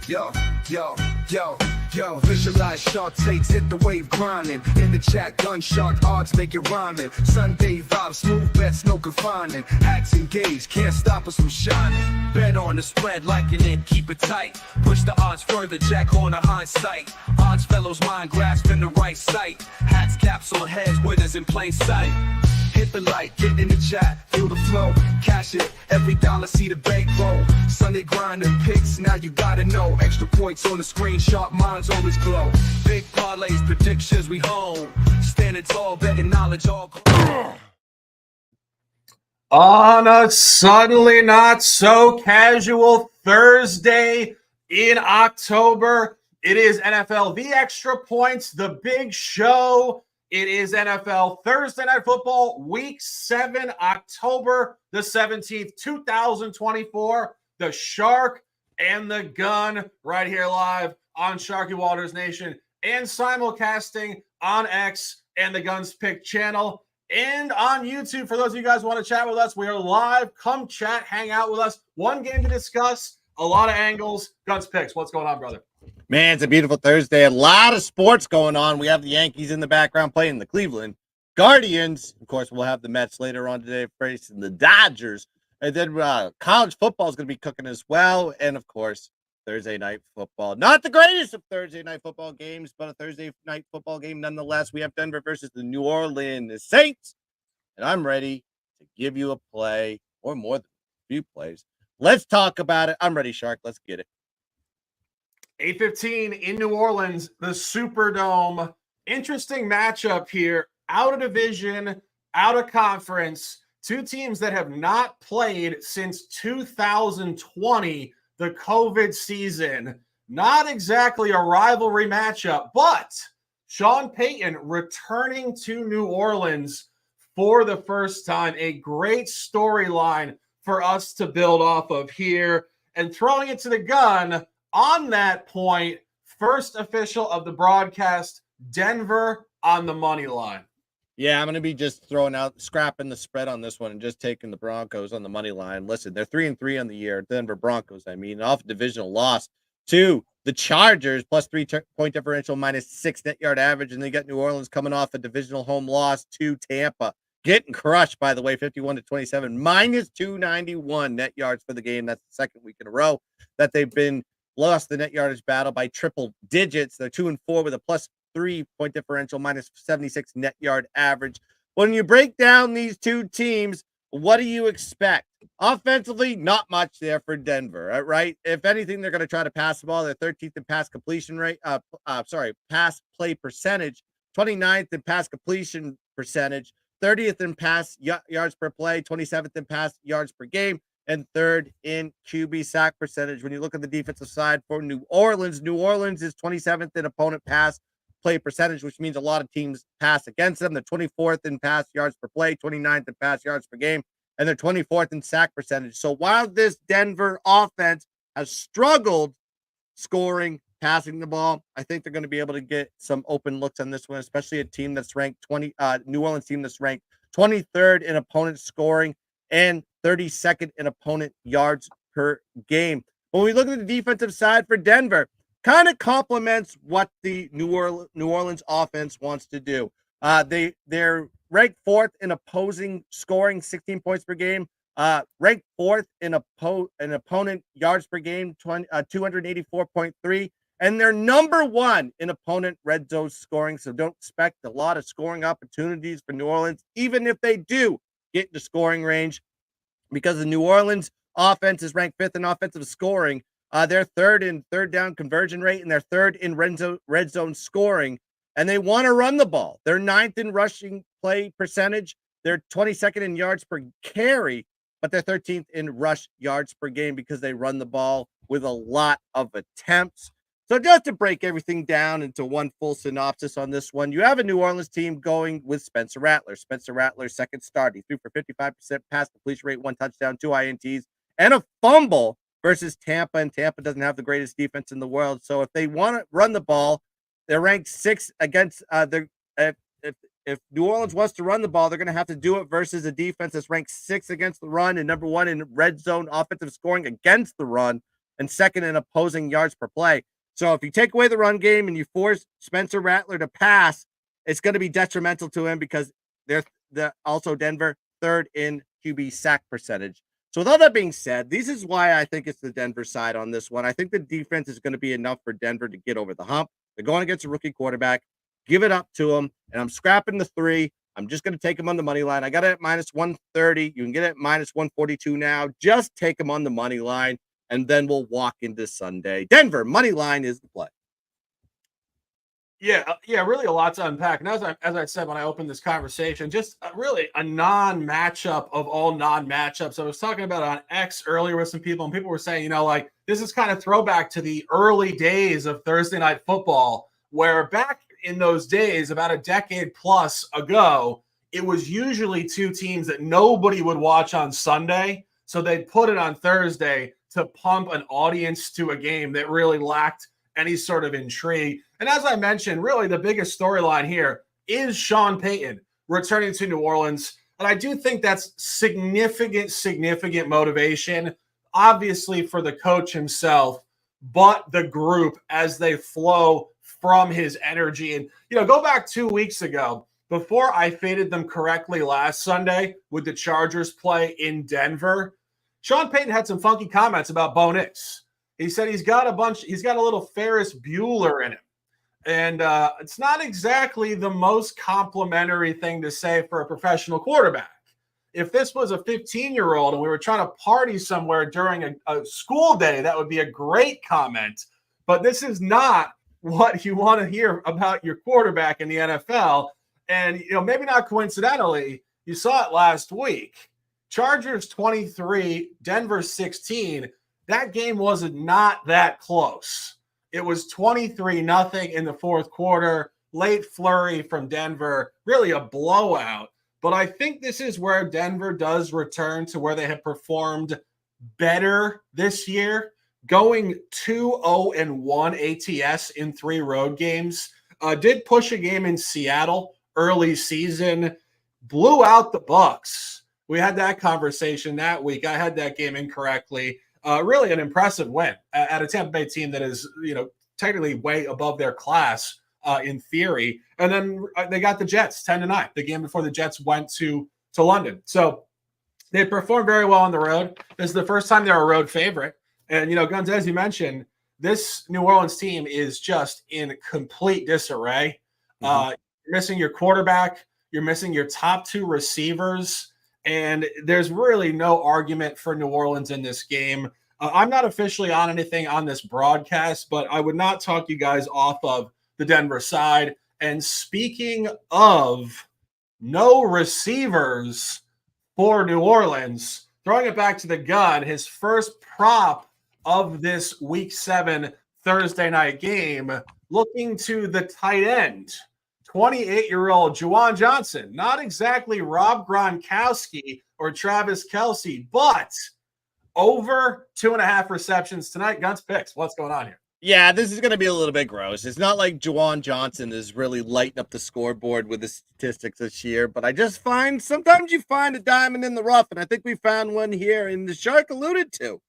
Yo, yo, yo, yo, visualize shark takes, hit the wave grinding. In the chat, gun shark odds make it rhyming. Sunday vibes, smooth bets, no confining. Hats engaged, can't stop us from shining. Bet on the spread, like it in, keep it tight. Push the odds further, jack on the hindsight. Odds fellows mind grasp in the right sight. Hats, caps on heads, winners in plain sight. Hit the like, get in the chat, feel the flow, cash it, every dollar see the bank roll. Sunday grind and picks, now you gotta know. Extra points on the screen, sharp minds always glow. Big parlays, predictions we home. Standing tall, betting knowledge all. On a suddenly not so casual Thursday in October, it is NFL The Extra Points, the big show. It is NFL Thursday Night Football, Week 7, October the 17th, 2024. The Shark and the Gun right here live on Sharky Waters Nation and simulcasting on X and the Guns Pick channel and on YouTube. For those of you guys who want to chat with us, we are live. Come chat, hang out with us. One game to discuss, a lot of angles. Guns Picks, what's going on, brother? Man, it's a beautiful Thursday. A lot of sports going on. We have the Yankees in the background playing the Cleveland Guardians. Of course, we'll have the Mets later on today facing the Dodgers. And then college football is going to be cooking as well. And, of course, Thursday night football. Not the greatest of Thursday night football games, but a Thursday night football game nonetheless. We have Denver versus the New Orleans Saints. And I'm ready to give you a play or more than a few plays. Let's talk about it. I'm ready, Shark. Let's get it. 8:15 in New Orleans, the Superdome. Interesting matchup here. Out of division, out of conference. Two teams that have not played since 2020, the COVID season. Not exactly a rivalry matchup, but Sean Payton returning to New Orleans for the first time. A great storyline for us to build off of here. And throwing it to the gun, on that point, first official of the broadcast, Denver on the money line. Yeah, I'm going to be just scrapping the spread on this one and just taking the Broncos on the money line. Listen, they're 3-3 on the year. Denver Broncos, off divisional loss to the Chargers, plus 3-point differential, -6 net yard average. And they got New Orleans coming off a divisional home loss to Tampa. Getting crushed, by the way, 51-27, -291 net yards for the game. That's the second week in a row that they've been lost the net yardage battle by triple digits. They're 2-4 with a plus 3-point differential, -76 net yard average. When you break down these two teams, what do you expect? Offensively, not much there for Denver, right? If anything, they're going to try to pass the ball. They're 13th in pass completion rate, pass play percentage, 29th in pass completion percentage, 30th in pass yards per play, 27th in pass yards per game, and third in QB sack percentage. When you look at the defensive side for New Orleans is 27th in opponent pass play percentage, which means a lot of teams pass against them. They're 24th in pass yards per play, 29th in pass yards per game, and they're 24th in sack percentage. So while this Denver offense has struggled scoring, passing the ball, I think they're going to be able to get some open looks on this one, especially a team that's ranked New Orleans team that's ranked 23rd in opponent scoring and 32nd in opponent yards per game. When we look at the defensive side for Denver, kind of complements what the New Orleans offense wants to do. They're ranked 4th in opposing scoring, 16 points per game. Ranked 4th in opponent yards per game, 284.3. And they're number 1 in opponent red zone scoring. So don't expect a lot of scoring opportunities for New Orleans, even if they do get into scoring range, because the New Orleans offense is ranked 5th in offensive scoring. They're 3rd in third down conversion rate, and they're 3rd in red zone scoring. And they want to run the ball. They're 9th in rushing play percentage. They're 22nd in yards per carry, but they're 13th in rush yards per game because they run the ball with a lot of attempts. So just to break everything down into one full synopsis on this one, you have a New Orleans team going with Spencer Rattler. Spencer Rattler's second start. He threw for 55% pass completion rate, 1 touchdown, 2 INTs, and a fumble versus Tampa. And Tampa doesn't have the greatest defense in the world. So if they want to run the ball, they're ranked 6th against if New Orleans wants to run the ball, they're going to have to do it versus a defense that's ranked 6th against the run and number 1 in red zone offensive scoring against the run. and second in opposing yards per play. So if you take away the run game and you force Spencer Rattler to pass, it's going to be detrimental to him because they're also Denver third in QB sack percentage. So with all that being said, this is why I think it's the Denver side on this one. I think the defense is going to be enough for Denver to get over the hump. They're going against a rookie quarterback. Give it up to him, and I'm scrapping the 3. I'm just going to take him on the money line. I got it at minus 130. You can get it at minus 142 now. Just take him on the money line, and then we'll walk into Sunday. Denver, money line is the play. Yeah, really a lot to unpack. And as I said when I opened this conversation, just really a non-matchup of all non-matchups. I was talking about it on X earlier with some people, and people were saying, like this is kind of throwback to the early days of Thursday Night Football, where back in those days, about a decade plus ago, it was usually two teams that nobody would watch on Sunday. So they'd put it on Thursday to pump an audience to a game that really lacked any sort of intrigue. And as I mentioned, really the biggest storyline here is Sean Payton returning to New Orleans. And I do think that's significant motivation, obviously for the coach himself, but the group as they flow from his energy. And, go back 2 weeks ago, before I faded them correctly last Sunday with the Chargers play in Denver, Sean Payton had some funky comments about Bo Nix. He said he's got a little Ferris Bueller in him. And it's not exactly the most complimentary thing to say for a professional quarterback. If this was a 15-year-old and we were trying to party somewhere during a school day, that would be a great comment. But this is not what you want to hear about your quarterback in the NFL. And, maybe not coincidentally, you saw it last week. Chargers 23, Denver 16. That game was not that close. It was 23-0 in the fourth quarter, late flurry from Denver, really a blowout. But I think this is where Denver does return to where they have performed better this year, going 2-0-1 ATS in 3 road games. Did push a game in Seattle early season, blew out the Bucs. We had that conversation that week. I had that game incorrectly. Really an impressive win at a Tampa Bay team that is, technically way above their class in theory. And then they got the Jets 10-9, the game before the Jets went to London. So they performed very well on the road. This is the first time they're a road favorite. And, Guns, as you mentioned, this New Orleans team is just in complete disarray. You're missing your quarterback. You're missing your top 2 receivers. And there's really no argument for New Orleans in this game. I'm not officially on anything on this broadcast, but I would not talk you guys off of the Denver side. And speaking of no receivers for New Orleans, throwing it back to the gun, his first prop of this Week 7 Thursday night game, looking to the tight end. 28-year-old Juwan Johnson, not exactly Rob Gronkowski or Travis Kelce, but over 2.5 receptions tonight. Guns picks. What's going on here? Yeah, this is going to be a little bit gross. It's not like Juwan Johnson is really lighting up the scoreboard with the statistics this year, but I just find sometimes you find a diamond in the rough, and I think we found one here, and the Shark alluded to.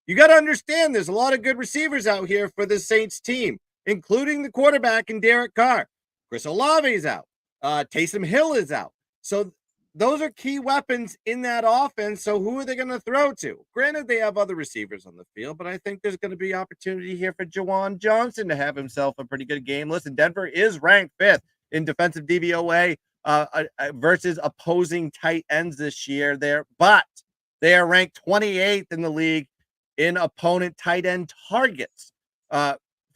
You got to understand there's a lot of good receivers out here for the Saints team, including the quarterback and Derek Carr. Chris Olave is out. Taysom Hill is out. So those are key weapons in that offense. So who are they going to throw to? Granted, they have other receivers on the field, but I think there's going to be opportunity here for Juwan Johnson to have himself a pretty good game. Listen, Denver is ranked 5th in defensive DVOA versus opposing tight ends this year there, but they are ranked 28th in the league in opponent tight end targets.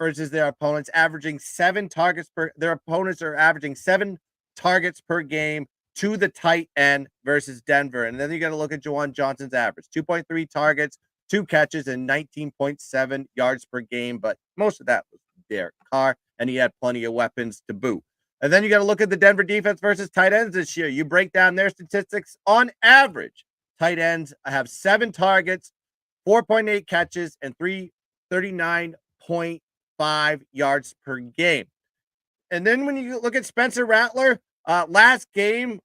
Versus their opponents, averaging 7 targets per. Their opponents are averaging 7 targets per game to the tight end versus Denver. And then you got to look at Juwan Johnson's average: 2.3 targets, 2 catches, and 19.7 yards per game. But most of that was Derek Carr, and he had plenty of weapons to boot. And then you got to look at the Denver defense versus tight ends this year. You break down their statistics. On average, tight ends have 7 targets, 4.8 catches, and 339.5 yards per game. And then when you look at Spencer Rattler, last game,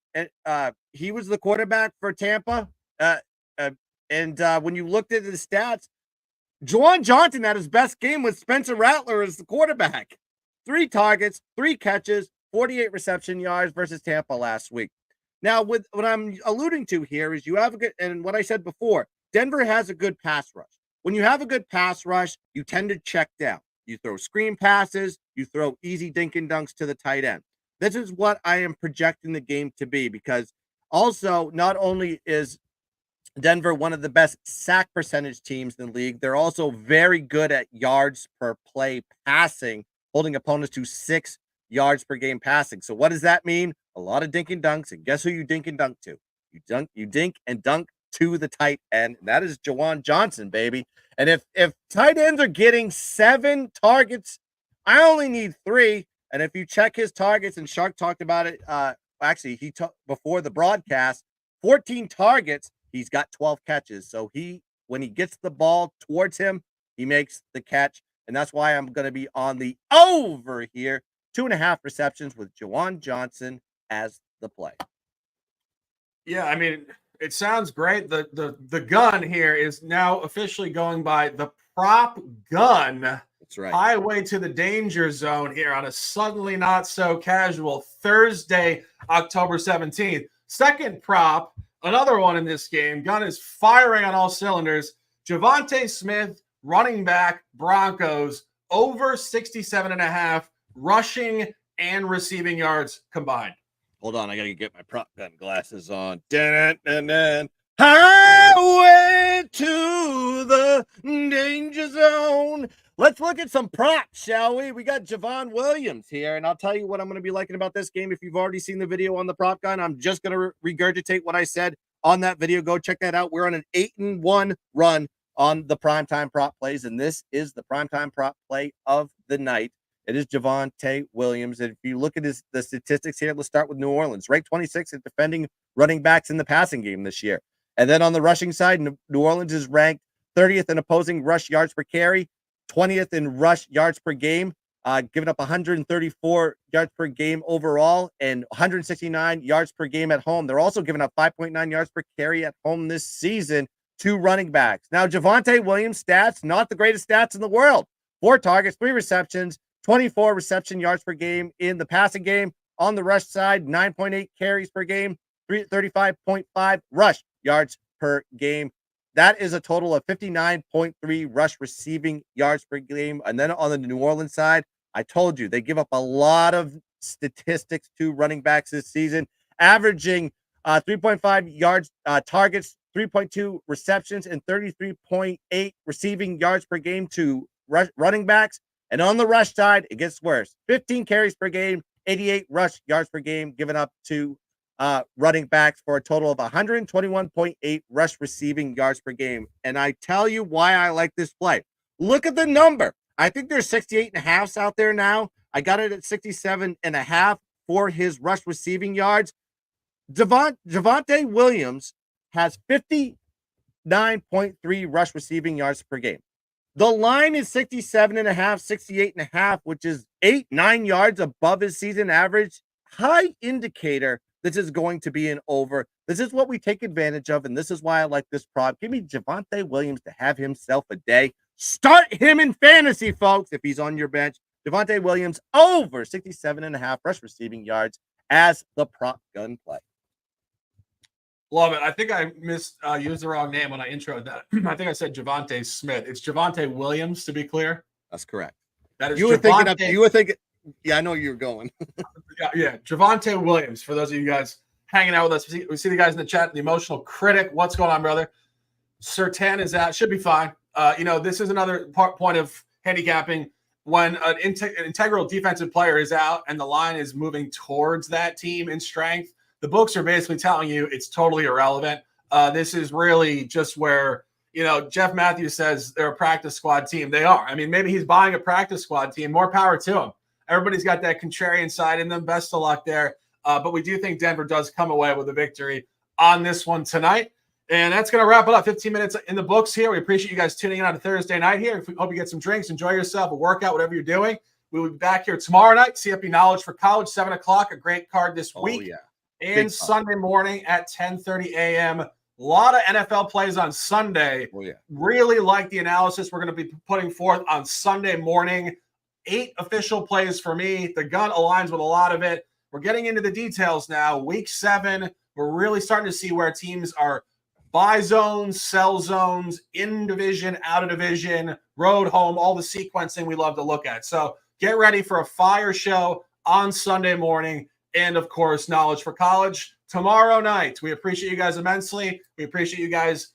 he was the quarterback for Tampa. And when you looked at the stats, Juwan Johnson had his best game with Spencer Rattler as the quarterback. 3 targets, 3 catches, 48 reception yards versus Tampa last week. Now, with what I'm alluding to here is you have a good, and what I said before, Denver has a good pass rush. When you have a good pass rush, you tend to check down. You throw screen passes, you throw easy dink and dunks to the tight end. This is what I am projecting the game to be, because also not only is Denver one of the best sack percentage teams in the league, they're also very good at yards per play passing, holding opponents to 6 yards per game passing. So what does that mean? A lot of dink and dunks, and guess who you dink and dunk to? You dink and dunk to the tight end, and that is Juwan Johnson, baby. And if tight ends are getting 7 targets, I only need 3. And if you check his targets, and Shark talked about it, actually he talked before the broadcast, 14 targets, he's got 12 catches. So when he gets the ball towards him, he makes the catch, and that's why I'm going to be on the over here. 2.5 receptions with Juwan Johnson as the play. Yeah, I mean, it sounds great. The gun here is now officially going by the prop gun. That's right. Highway to the danger zone here on a suddenly not so casual Thursday, October 17th. Second prop, another one in this game. Gun is firing on all cylinders. Javonte Smith, running back, Broncos, over 67.5 rushing and receiving yards combined. Hold on, I gotta get my prop gun glasses on. Highway to the danger zone. Let's look at some props, shall we? We got Javon Williams here, and I'll tell you what I'm going to be liking about this game. If you've already seen the video on the prop gun, I'm just going to regurgitate what I said on that video. Go check that out. We're on an 8-1 run on the primetime prop plays, and this is the primetime prop play of the night. It is Javonte Williams. And if you look at the statistics here, let's start with New Orleans. Ranked 26 at defending running backs in the passing game this year. And then on the rushing side, New Orleans is ranked 30th in opposing rush yards per carry, 20th in rush yards per game, giving up 134 yards per game overall and 169 yards per game at home. They're also giving up 5.9 yards per carry at home this season to running backs. Now, Javonte Williams' stats, not the greatest stats in the world. 4 targets, 3 receptions, 24 reception yards per game in the passing game. On the rush side, 9.8 carries per game, 35.5 rush yards per game. That is a total of 59.3 rush receiving yards per game. And then on the New Orleans side, I told you they give up a lot of statistics to running backs this season, averaging 3.5 yards targets, 3.2 receptions, and 33.8 receiving yards per game to running backs. And on the rush side, it gets worse. 15 carries per game, 88 rush yards per game given up to running backs for a total of 121.8 rush receiving yards per game. And I tell you why I like this play. Look at the number. I think there's 68.5s out there now. I got it at 67.5 for his rush receiving yards. Javonte Williams has 59.3 rush receiving yards per game. The line is 67.5, 68.5, which is 8-9 yards above his season average. High indicator this is going to be an over. This is what we take advantage of, and this is why I like this prop. Give me Javonte Williams to have himself a day. Start him in fantasy, folks, if he's on your bench. Javonte Williams over 67.5 rush receiving yards as the prop gun play. Love it. I think I used the wrong name when I introed that. I think I said Javonte Smith. It's Javonte Williams, to be clear. That's correct. That is you were thinking. Yeah, I know you were going. yeah. Javonte Williams. For those of you guys hanging out with us, we see the guys in the chat. The emotional critic. What's going on, brother? Surtain is out. Should be fine. This is another point of handicapping when an integral defensive player is out and the line is moving towards that team in strength. The books are basically telling you it's totally irrelevant. This is really just where, Jeff Matthews says they're a practice squad team. They are. I mean, maybe he's buying a practice squad team. More power to him. Everybody's got that contrarian side in them. Best of luck there. But we do think Denver does come away with a victory on this one tonight. And that's going to wrap it up. 15 minutes in the books here. We appreciate you guys tuning in on a Thursday night here. We hope you get some drinks, enjoy yourself, a workout, whatever you're doing. We will be back here tomorrow night. CFP Knowledge for College, 7 o'clock. A great card this week. Yeah. And Sunday morning at 10:30 a.m. lot of NFL plays on Sunday. Oh, yeah. Really like the analysis we're going to be putting forth on Sunday morning. 8 official plays for me. The gun aligns with a lot of it. We're getting into the details now. Week 7, we're really starting to see where teams are buy zones, sell zones, in division, out of division, road, home, all the sequencing we love to look at. So get ready for a fire show on Sunday morning. And, of course, Knowledge for College tomorrow night. We appreciate you guys immensely. We appreciate you guys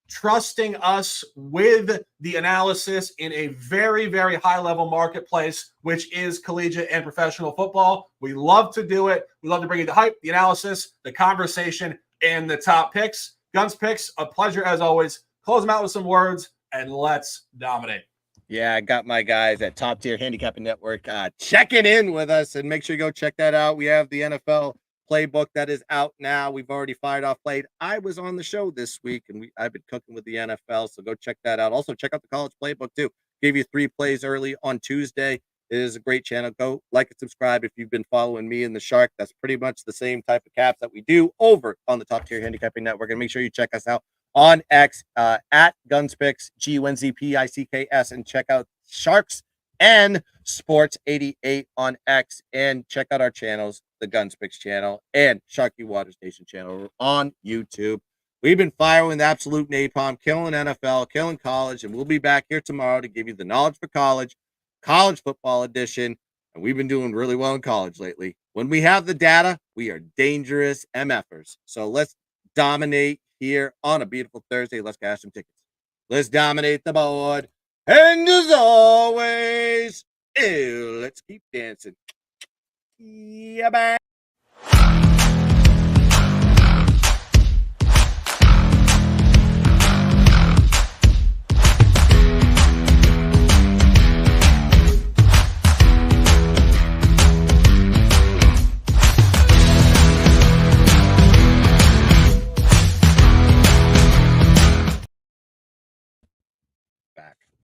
trusting us with the analysis in a very, very high-level marketplace, which is collegiate and professional football. We love to do it. We love to bring you the hype, the analysis, the conversation, and the top picks. Guns Picks, a pleasure as always. Close them out with some words, and let's dominate. Yeah, I got my guys at Top Tier Handicapping Network checking in with us, and make sure you go check that out. We have the NFL playbook that is out now. We've already fired off played. I was on the show this week, and I've been cooking with the NFL, so go check that out. Also, check out the college playbook too. Gave you 3 plays early on Tuesday. It is a great channel. Go like and subscribe if you've been following me and the Shark. That's pretty much the same type of caps that we do over on the Top Tier Handicapping Network. And make sure you check us out on X at GunsPicks, GUNZPICKS, and check out Sharks and Sports 88 on X, and check out our channels, the GunsPicks channel and Sharky Water Station channel on YouTube. We've been firing the absolute napalm, killing NFL, killing college, and we'll be back here tomorrow to give you the Knowledge for College football edition. And we've been doing really well in college lately. When we have the data, we are dangerous MFers. So let's dominate here on a beautiful Thursday. Let's cash some tickets. Let's dominate the board. And as always, let's keep dancing. Yeah, bye.